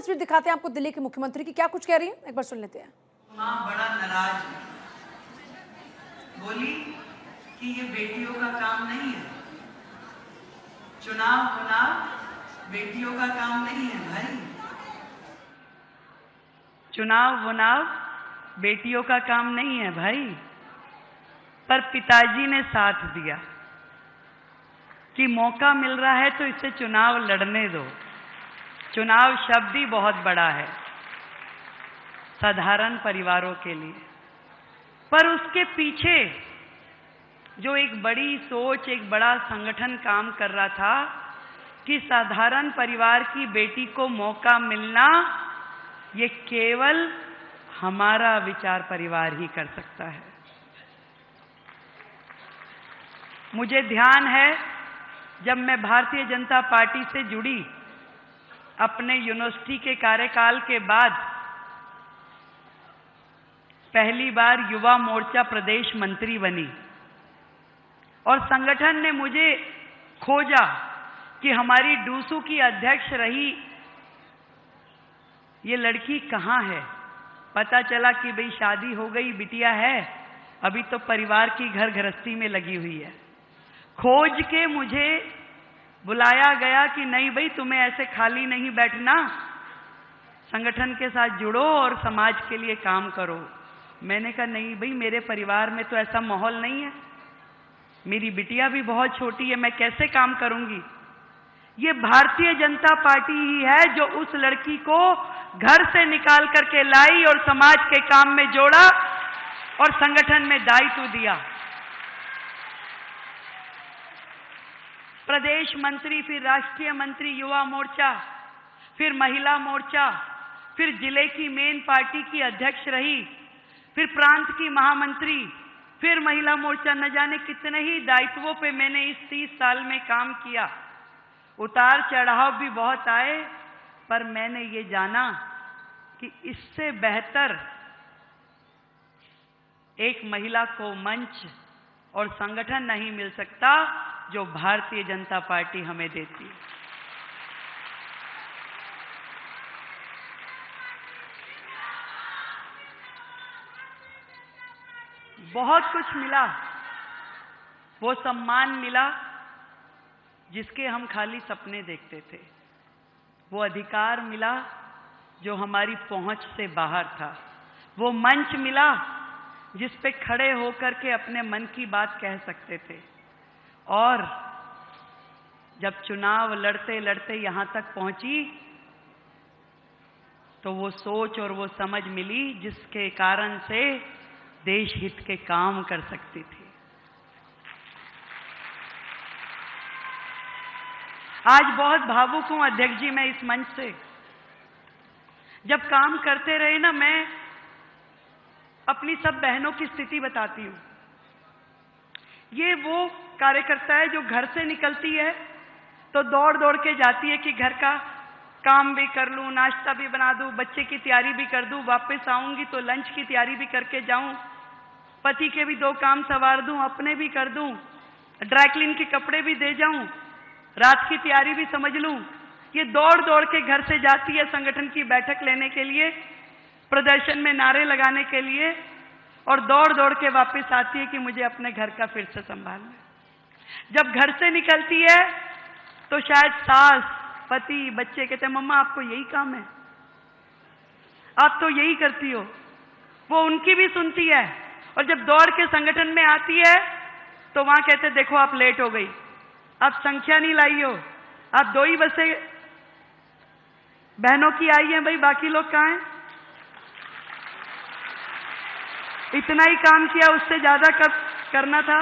तस्वीर दिखाते हैं आपको दिल्ली के मुख्यमंत्री की, क्या कुछ कह रही है, एक बार सुन लेते हैं। मां बड़ा नाराज है, बोली कि ये बेटियों का काम नहीं है, चुनाव बेटियों का काम नहीं है भाई, चुनाव बेटियों का काम नहीं है भाई। पर पिताजी ने साथ दिया कि मौका मिल रहा है तो इससे चुनाव लड़ने दो। चुनाव शब्द ही बहुत बड़ा है साधारण परिवारों के लिए, पर उसके पीछे जो एक बड़ी सोच, एक बड़ा संगठन काम कर रहा था कि साधारण परिवार की बेटी को मौका मिलना ये केवल हमारा विचार परिवार ही कर सकता है। मुझे ध्यान है जब मैं भारतीय जनता पार्टी से जुड़ी, अपने यूनिवर्सिटी के कार्यकाल के बाद पहली बार युवा मोर्चा प्रदेश मंत्री बनी और संगठन ने मुझे खोजा कि हमारी डूसू की अध्यक्ष रही ये लड़की कहाँ है। पता चला कि भाई शादी हो गई, बिटिया है, अभी तो परिवार की घर गृहस्थी में लगी हुई है। खोज के मुझे बुलाया गया कि नहीं भाई, तुम्हें ऐसे खाली नहीं बैठना, संगठन के साथ जुड़ो और समाज के लिए काम करो। मैंने कहा नहीं भाई, मेरे परिवार में तो ऐसा माहौल नहीं है, मेरी बिटिया भी बहुत छोटी है, मैं कैसे काम करूंगी। ये भारतीय जनता पार्टी ही है जो उस लड़की को घर से निकाल करके लाई और समाज के काम में जोड़ा और संगठन में दायित्व दिया। प्रदेश मंत्री, फिर राष्ट्रीय मंत्री युवा मोर्चा, फिर महिला मोर्चा, फिर जिले की मेन पार्टी की अध्यक्ष रही, फिर प्रांत की महामंत्री, फिर महिला मोर्चा, न जाने कितने ही दायित्वों पे मैंने इस 30 साल में काम किया। उतार चढ़ाव भी बहुत आए, पर मैंने ये जाना कि इससे बेहतर एक महिला को मंच और संगठन नहीं मिल सकता जो भारतीय जनता पार्टी हमें देती है। बहुत कुछ मिला, वो सम्मान मिला जिसके हम खाली सपने देखते थे, वो अधिकार मिला जो हमारी पहुंच से बाहर था, वो मंच मिला जिस पे खड़े होकर के अपने मन की बात कह सकते थे। और जब चुनाव लड़ते लड़ते यहां तक पहुंची तो वो सोच और वो समझ मिली जिसके कारण से देश हित के काम कर सकती थी। आज बहुत भावुक हूं अध्यक्ष जी मैं इस मंच से। जब काम करते रहे ना, मैं अपनी सब बहनों की स्थिति बताती हूं। ये वो कार्यकर्ता है जो घर से निकलती है तो दौड़ दौड़ के जाती है कि घर का काम भी कर लूं, नाश्ता भी बना दूं, बच्चे की तैयारी भी कर दूं, वापस आऊंगी तो लंच की तैयारी भी करके जाऊं, पति के भी 2 काम संवार दूं, अपने भी कर दूं, ड्राई क्लीन के कपड़े भी दे जाऊं, रात की तैयारी भी समझ लूं। ये दौड़ दौड़ के घर से जाती है संगठन की बैठक लेने के लिए, प्रदर्शन में नारे लगाने के लिए, और दौड़ दौड़ के वापस आती है कि मुझे अपने घर का फिर से संभालना है। जब घर से निकलती है तो शायद सास, पति, बच्चे कहते हैं मम्मा आपको यही काम है, आप तो यही करती हो। वो उनकी भी सुनती है, और जब दौड़ के संगठन में आती है तो वहां कहते देखो आप लेट हो गई, आप संख्या नहीं लाई हो, आप 2 ही बसें बहनों की आई हैं, भाई बाकी लोग कहाँ हैं। इतना ही काम किया, उससे ज्यादा करना था।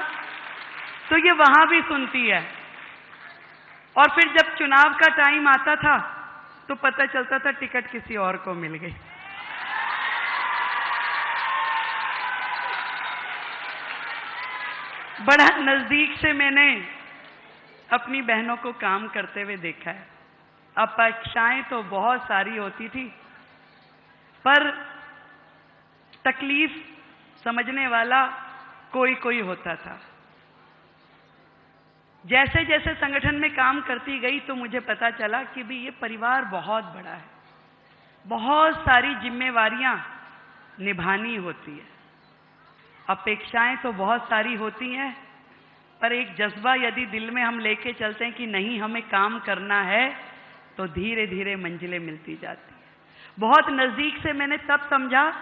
तो ये वहां भी सुनती है। और फिर जब चुनाव का टाइम आता था तो पता चलता था टिकट किसी और को मिल गई। बड़ा नजदीक से मैंने अपनी बहनों को काम करते हुए देखा है। अपेक्षाएं तो बहुत सारी होती थी, पर तकलीफ समझने वाला कोई कोई होता था। जैसे जैसे संगठन में काम करती गई तो मुझे पता चला कि भी ये परिवार बहुत बड़ा है। बहुत सारी जिम्मेवारियां निभानी होती है। अपेक्षाएं तो बहुत सारी होती हैं, पर एक जज्बा यदि दिल में हम लेके चलते हैं कि नहीं हमें काम करना है, तो धीरे धीरे मंजिलें मिलती जाती हैं। बहुत नजदीक से मैंने तब समझा,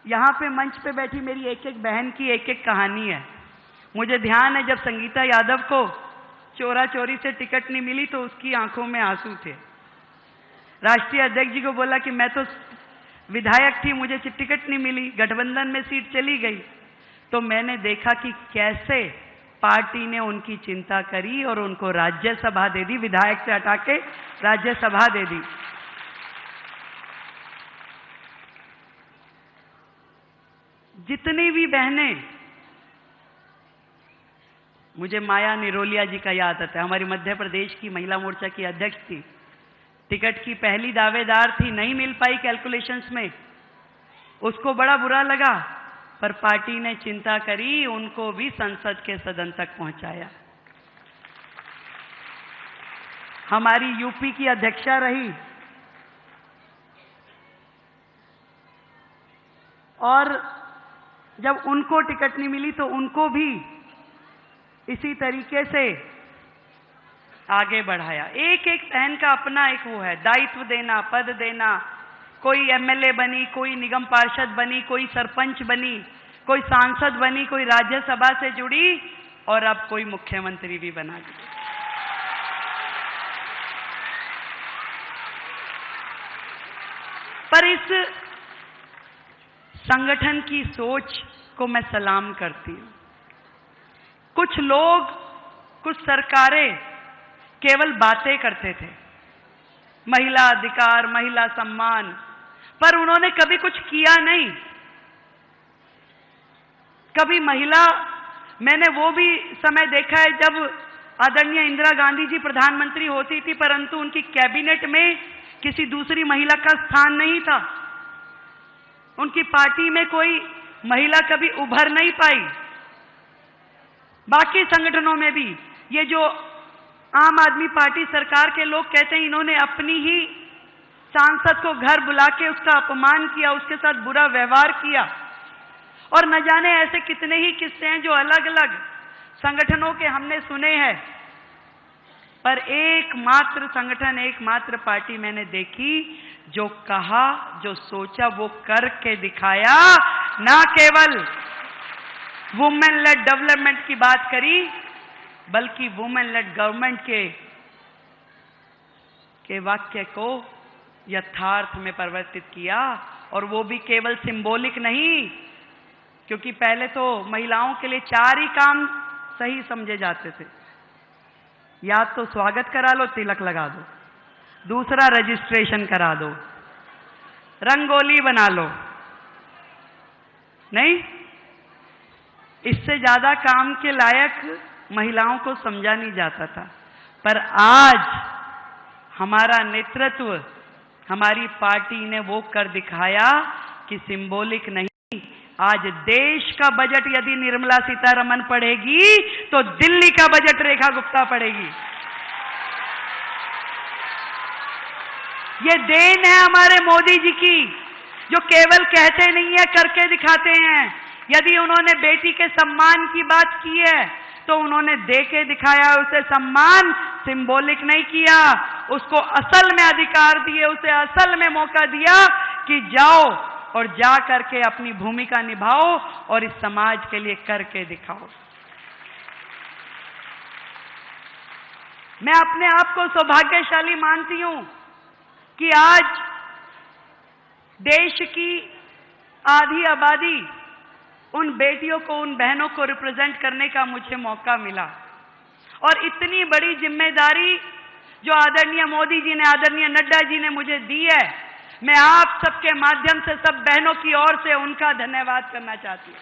यहाँ पे मंच पे बैठी मेरी एक एक बहन की एक एक कहानी है। मुझे ध्यान है जब संगीता यादव को चोरा चोरी से टिकट नहीं मिली तो उसकी आंखों में आंसू थे। राष्ट्रीय अध्यक्ष जी को बोला कि मैं तो विधायक थी, मुझे टिकट नहीं मिली, गठबंधन में सीट चली गई। तो मैंने देखा कि कैसे पार्टी ने उनकी चिंता करी और उनको राज्यसभा दे दी, विधायक से हटा के राज्यसभा दे दी। जितनी भी बहनें, मुझे माया निरोलिया जी का याद आता है, हमारी मध्य प्रदेश की महिला मोर्चा की अध्यक्ष थी, टिकट की पहली दावेदार थी, नहीं मिल पाई कैलकुलेशंस में, उसको बड़ा बुरा लगा, पर पार्टी ने चिंता करी, उनको भी संसद के सदन तक पहुंचाया। हमारी यूपी की अध्यक्षा रही और जब उनको टिकट नहीं मिली तो उनको भी इसी तरीके से आगे बढ़ाया। एक एक बहन का अपना एक वो है, दायित्व देना, पद देना। कोई एमएलए बनी, कोई निगम पार्षद बनी, कोई सरपंच बनी, कोई सांसद बनी, कोई राज्यसभा से जुड़ी और अब कोई मुख्यमंत्री भी बना दी। पर इस संगठन की सोच को मैं सलाम करती हूं। कुछ लोग, कुछ सरकारें केवल बातें करते थे, महिला अधिकार, महिला सम्मान, पर उन्होंने कभी कुछ किया नहीं। कभी महिला, मैंने वो भी समय देखा है जब आदरणीय इंदिरा गांधी जी प्रधानमंत्री होती थी, परंतु उनकी कैबिनेट में किसी दूसरी महिला का स्थान नहीं था। उनकी पार्टी में कोई महिला कभी उभर नहीं पाई। बाकी संगठनों में भी ये जो आम आदमी पार्टी सरकार के लोग कहते हैं, इन्होंने अपनी ही सांसद को घर बुला के उसका अपमान किया, उसके साथ बुरा व्यवहार किया, और न जाने ऐसे कितने ही किस्से हैं जो अलग अलग संगठनों के हमने सुने हैं। पर एकमात्र संगठन, एकमात्र पार्टी मैंने देखी जो कहा, जो सोचा वो करके दिखाया। ना केवल वुमेन लेड डेवलपमेंट की बात करी, बल्कि वुमेन लेड गवर्नमेंट के वाक्य को यथार्थ में परिवर्तित किया, और वो भी केवल सिंबॉलिक नहीं, क्योंकि पहले तो महिलाओं के लिए 4 ही काम सही समझे जाते थे। या तो स्वागत करा लो, तिलक लगा दो, दूसरा रजिस्ट्रेशन करा दो, रंगोली बना लो, नहीं, इससे ज्यादा काम के लायक महिलाओं को समझा नहीं जाता था। पर आज हमारा नेतृत्व, हमारी पार्टी ने वो कर दिखाया कि सिंबॉलिक नहीं, आज देश का बजट यदि निर्मला सीतारमण पढ़ेगी तो दिल्ली का बजट रेखा गुप्ता पढ़ेगी। ये देन है हमारे मोदी जी की, जो केवल कहते नहीं है, करके दिखाते हैं। यदि उन्होंने बेटी के सम्मान की बात की है तो उन्होंने दे के दिखाया, उसे सम्मान सिंबॉलिक नहीं किया, उसको असल में अधिकार दिए, उसे असल में मौका दिया कि जाओ और जा करके अपनी भूमिका निभाओ और इस समाज के लिए करके दिखाओ। मैं अपने आप को सौभाग्यशाली मानती हूं कि आज देश की आधी आबादी, उन बेटियों को, उन बहनों को रिप्रेजेंट करने का मुझे मौका मिला। और इतनी बड़ी जिम्मेदारी जो आदरणीय मोदी जी ने, आदरणीय नड्डा जी ने मुझे दी है, मैं आप सबके माध्यम से सब बहनों की ओर से उनका धन्यवाद करना चाहती हूं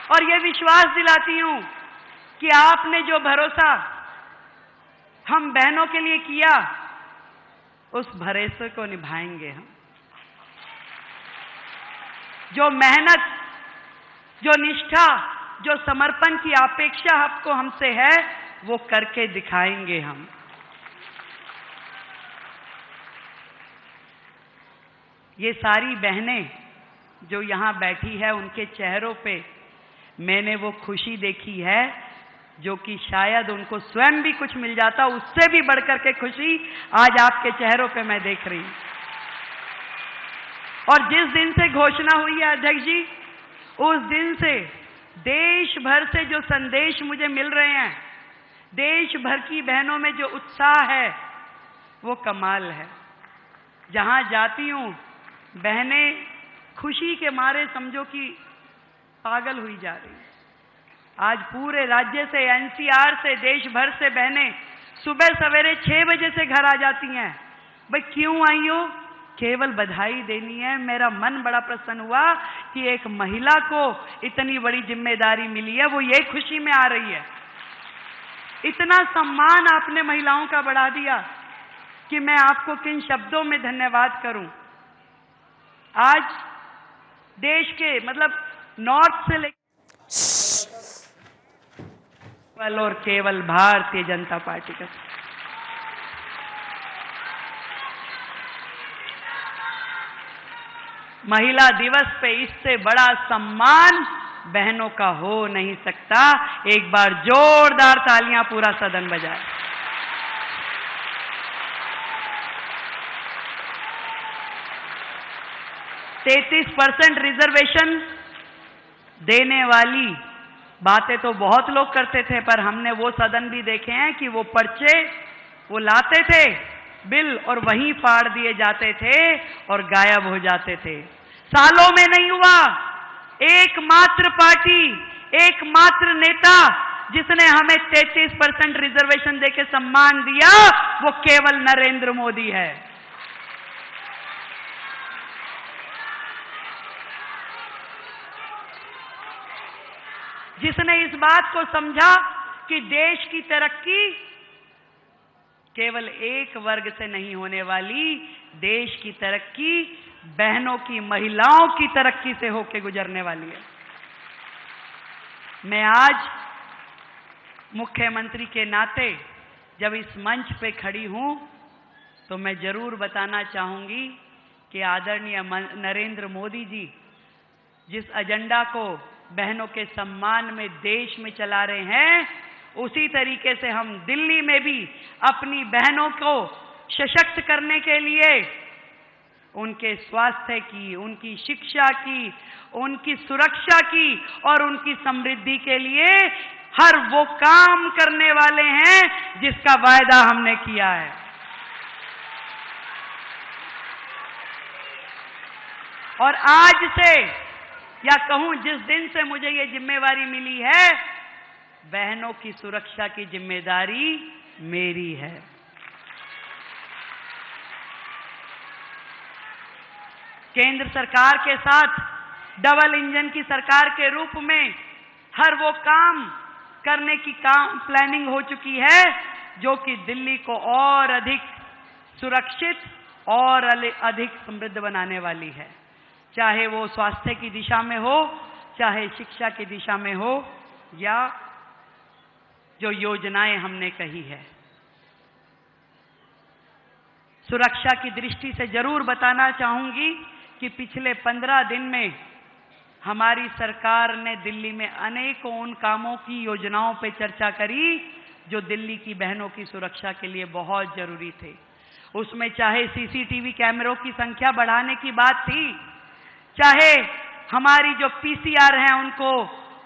और ये विश्वास दिलाती हूं कि आपने जो भरोसा हम बहनों के लिए किया, उस भरोसे को निभाएंगे हम। जो मेहनत, जो निष्ठा, जो समर्पण की अपेक्षा आपको हमसे है, वो करके दिखाएंगे हम। ये सारी बहनें जो यहाँ बैठी है, उनके चेहरों पे मैंने वो खुशी देखी है जो कि शायद उनको स्वयं भी कुछ मिल जाता, उससे भी बढ़कर के खुशी आज आपके चेहरों पे मैं देख रही हूं। और जिस दिन से घोषणा हुई है अध्यक्ष जी, उस दिन से देश भर से जो संदेश मुझे मिल रहे हैं, देश भर की बहनों में जो उत्साह है, वो कमाल है। जहां जाती हूं, बहनें खुशी के मारे समझो कि पागल हुई जा रही। आज पूरे राज्य से, एनसीआर से, देश भर से बहनें सुबह सवेरे 6 बजे से घर आ जाती हैं। भाई क्यों आई हो? केवल बधाई देनी है। मेरा मन बड़ा प्रसन्न हुआ कि एक महिला को इतनी बड़ी जिम्मेदारी मिली है, वो ये खुशी में आ रही है। इतना सम्मान आपने महिलाओं का बढ़ा दिया कि मैं आपको किन शब्दों में धन्यवाद करूं। आज देश के मतलब नॉर्थ से लेकर केवल और केवल भारतीय जनता पार्टी का महिला दिवस पे इससे बड़ा सम्मान बहनों का हो नहीं सकता। एक बार जोरदार तालियां पूरा सदन बजाए। %33 रिजर्वेशन देने वाली बातें तो बहुत लोग करते थे, पर हमने वो सदन भी देखे हैं कि वो पर्चे वो लाते थे बिल और वहीं फाड़ दिए जाते थे और गायब हो जाते थे। सालों में नहीं हुआ। एकमात्र पार्टी, एकमात्र नेता जिसने हमें 33% रिजर्वेशन देके सम्मान दिया, वो केवल नरेंद्र मोदी है। जिसने इस बात को समझा कि देश की तरक्की केवल एक वर्ग से नहीं होने वाली, देश की तरक्की बहनों की, महिलाओं की तरक्की से होकर गुजरने वाली है। मैं आज मुख्यमंत्री के नाते जब इस मंच पे खड़ी हूं, तो मैं जरूर बताना चाहूंगी कि आदरणीय नरेंद्र मोदी जी जिस एजेंडा को बहनों के सम्मान में देश में चला रहे हैं, उसी तरीके से हम दिल्ली में भी अपनी बहनों को सशक्त करने के लिए उनके स्वास्थ्य की, उनकी शिक्षा की, उनकी सुरक्षा की और उनकी समृद्धि के लिए हर वो काम करने वाले हैं जिसका वायदा हमने किया है। और आज से, या कहूं जिस दिन से मुझे ये जिम्मेवारी मिली है, बहनों की सुरक्षा की जिम्मेदारी मेरी है। केंद्र सरकार के साथ डबल इंजन की सरकार के रूप में हर वो काम करने की प्लानिंग हो चुकी है जो कि दिल्ली को और अधिक सुरक्षित और अधिक समृद्ध बनाने वाली है। चाहे वो स्वास्थ्य की दिशा में हो, चाहे शिक्षा की दिशा में हो, या जो योजनाएं हमने कही है। सुरक्षा की दृष्टि से जरूर बताना चाहूंगी कि पिछले 15 दिन में हमारी सरकार ने दिल्ली में अनेकों उन कामों की, योजनाओं पे चर्चा करी जो दिल्ली की बहनों की सुरक्षा के लिए बहुत जरूरी थे। उसमें चाहे सीसीटीवी कैमरों की संख्या बढ़ाने की बात थी, चाहे हमारी जो पीसीआर हैं उनको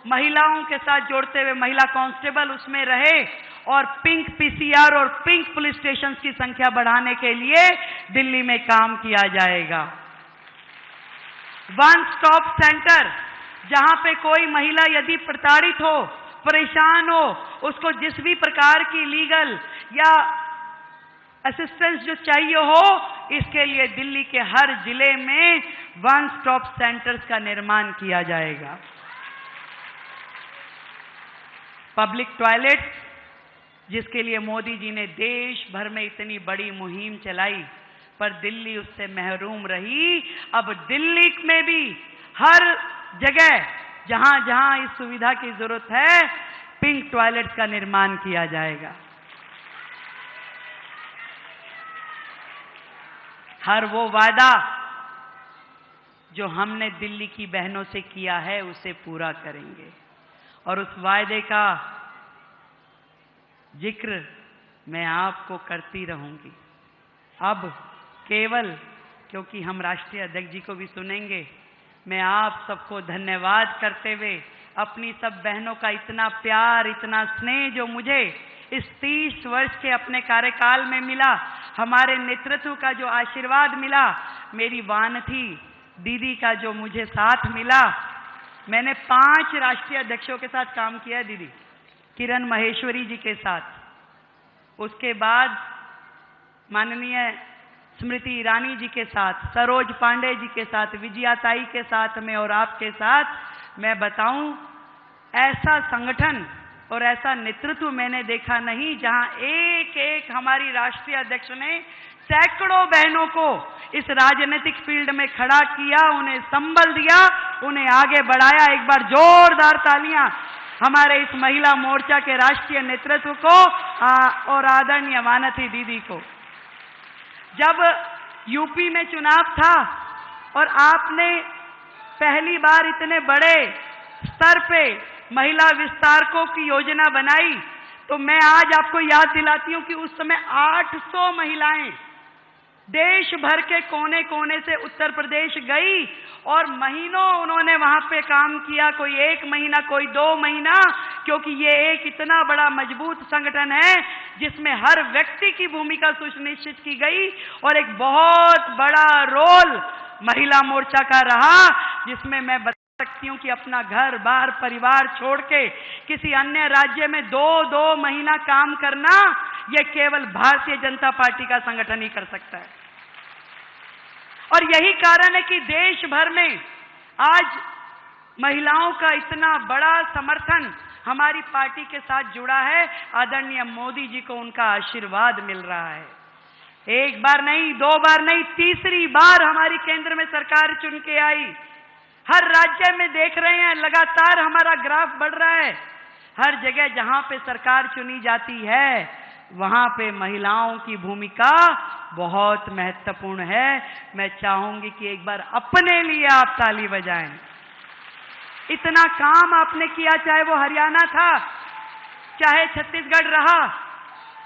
महिलाओं के साथ जोड़ते हुए महिला कांस्टेबल उसमें रहे, और पिंक पीसीआर और पिंक पुलिस स्टेशन की संख्या बढ़ाने के लिए दिल्ली में काम किया जाएगा। वन स्टॉप सेंटर, जहां पे कोई महिला यदि प्रताड़ित हो, परेशान हो, उसको जिस भी प्रकार की लीगल या असिस्टेंस जो चाहिए हो, इसके लिए दिल्ली के हर जिले में वन स्टॉप सेंटर्स का निर्माण किया जाएगा। पब्लिक टॉयलेट, जिसके लिए मोदी जी ने देश भर में इतनी बड़ी मुहिम चलाई, पर दिल्ली उससे महरूम रही। अब दिल्ली में भी हर जगह जहां जहां इस सुविधा की जरूरत है, पिंक टॉयलेट्स का निर्माण किया जाएगा। हर वो वादा जो हमने दिल्ली की बहनों से किया है उसे पूरा करेंगे और उस वायदे का जिक्र मैं आपको करती रहूंगी। अब केवल क्योंकि हम राष्ट्रीय अध्यक्ष जी को भी सुनेंगे, मैं आप सबको धन्यवाद करते हुए अपनी सब बहनों का इतना प्यार, इतना स्नेह जो मुझे इस 30 वर्ष के अपने कार्यकाल में मिला, हमारे नेतृत्व का जो आशीर्वाद मिला, मेरी वानथी दीदी का जो मुझे साथ मिला। मैंने 5 राष्ट्रीय अध्यक्षों के साथ काम किया है दीदी, किरण महेश्वरी जी के साथ, उसके बाद माननीय स्मृति ईरानी जी के साथ, सरोज पांडे जी के साथ, विजया ताई के साथ में और आपके साथ। मैं बताऊं, ऐसा संगठन और ऐसा नेतृत्व मैंने देखा नहीं जहां एक एक हमारी राष्ट्रीय अध्यक्ष ने सैकड़ों बहनों को इस राजनीतिक फील्ड में खड़ा किया, उन्हें संबल दिया, उन्हें आगे बढ़ाया। एक बार जोरदार तालियां हमारे इस महिला मोर्चा के राष्ट्रीय नेतृत्व को और आदरणीय वानथी दीदी को। जब यूपी में चुनाव था और आपने पहली बार इतने बड़े स्तर पे महिला विस्तारकों की योजना बनाई, तो मैं आज आपको याद दिलाती हूं कि उस समय 800 महिलाएं देश भर के कोने कोने से उत्तर प्रदेश गई और महीनों उन्होंने वहां पे काम किया, कोई 1 महीना, कोई 2 महीना, क्योंकि ये एक इतना बड़ा मजबूत संगठन है जिसमें हर व्यक्ति की भूमिका सुनिश्चित की गई और एक बहुत बड़ा रोल महिला मोर्चा का रहा, जिसमें मैं बता सकती हूं कि अपना घर बार परिवार छोड़ के किसी अन्य राज्य में 2-2 महीना काम करना, यह केवल भारतीय जनता पार्टी का संगठन ही कर सकता है। और यही कारण है कि देश भर में आज महिलाओं का इतना बड़ा समर्थन हमारी पार्टी के साथ जुड़ा है। आदरणीय मोदी जी को उनका आशीर्वाद मिल रहा है। 1 बार नहीं, 2 बार नहीं, तीसरी बार हमारी केंद्र में सरकार चुन के आई। हर राज्य में देख रहे हैं लगातार हमारा ग्राफ बढ़ रहा है। हर जगह जहां पे सरकार चुनी जाती है वहां पे महिलाओं की भूमिका बहुत महत्वपूर्ण है। मैं चाहूंगी कि एक बार अपने लिए आप ताली बजाएं। इतना काम आपने किया, चाहे वो हरियाणा था, चाहे छत्तीसगढ़ रहा,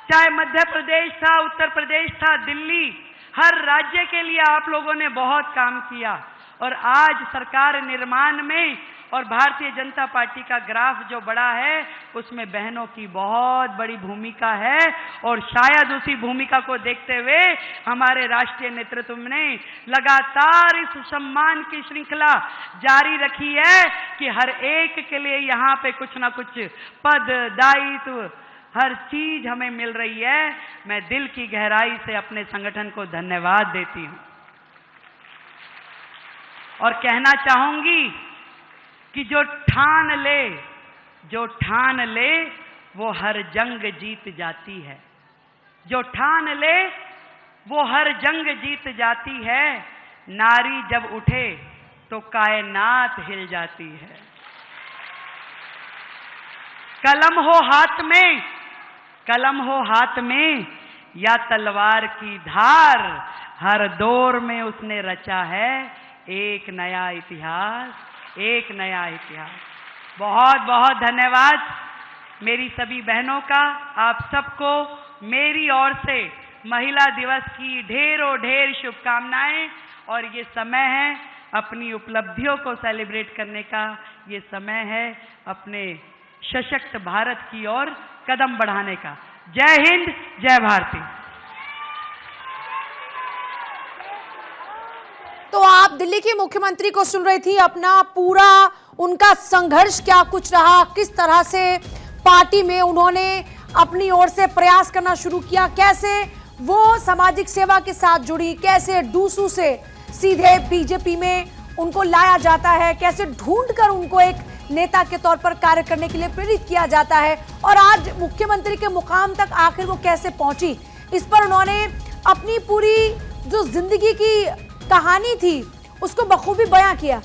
चाहे मध्य प्रदेश था, उत्तर प्रदेश था, दिल्ली, हर राज्य के लिए आप लोगों ने बहुत काम किया। और आज सरकार निर्माण में और भारतीय जनता पार्टी का ग्राफ जो बड़ा है उसमें बहनों की बहुत बड़ी भूमिका है। और शायद उसी भूमिका को देखते हुए हमारे राष्ट्रीय नेतृत्व ने लगातार इस सम्मान की श्रृंखला जारी रखी है कि हर एक के लिए यहाँ पे कुछ ना कुछ पद, दायित्व, हर चीज हमें मिल रही है। मैं दिल की गहराई से अपने संगठन को धन्यवाद देती हूं और कहना चाहूंगी कि जो ठान ले वो हर जंग जीत जाती है। जो ठान ले वो हर जंग जीत जाती है। नारी जब उठे तो कायनात हिल जाती है। कलम हो हाथ में या तलवार की धार, हर दौर में उसने रचा है एक नया इतिहास। बहुत बहुत धन्यवाद मेरी सभी बहनों का। आप सबको मेरी ओर से महिला दिवस की ढेरों शुभकामनाएं। और ये समय है अपनी उपलब्धियों को सेलिब्रेट करने का, ये समय है अपने सशक्त भारत की ओर कदम बढ़ाने का। जय हिंद, जय भारती। तो आप दिल्ली की मुख्यमंत्री को सुन रही थी, अपना पूरा उनका संघर्ष क्या कुछ रहा, किस तरह से पार्टी में उन्होंने अपनी ओर से प्रयास करना शुरू किया, कैसे वो सामाजिक सेवा के साथ जुड़ी, कैसे डूसू से सीधे बीजेपी में उनको लाया जाता है, कैसे ढूंढकर उनको एक नेता के तौर पर कार्य करने के लिए प्रेरित किया जाता है, और आज मुख्यमंत्री के मुकाम तक आखिर वो कैसे पहुंची, इस पर उन्होंने अपनी पूरी जो जिंदगी की कहानी थी उसको बखूबी बयां किया।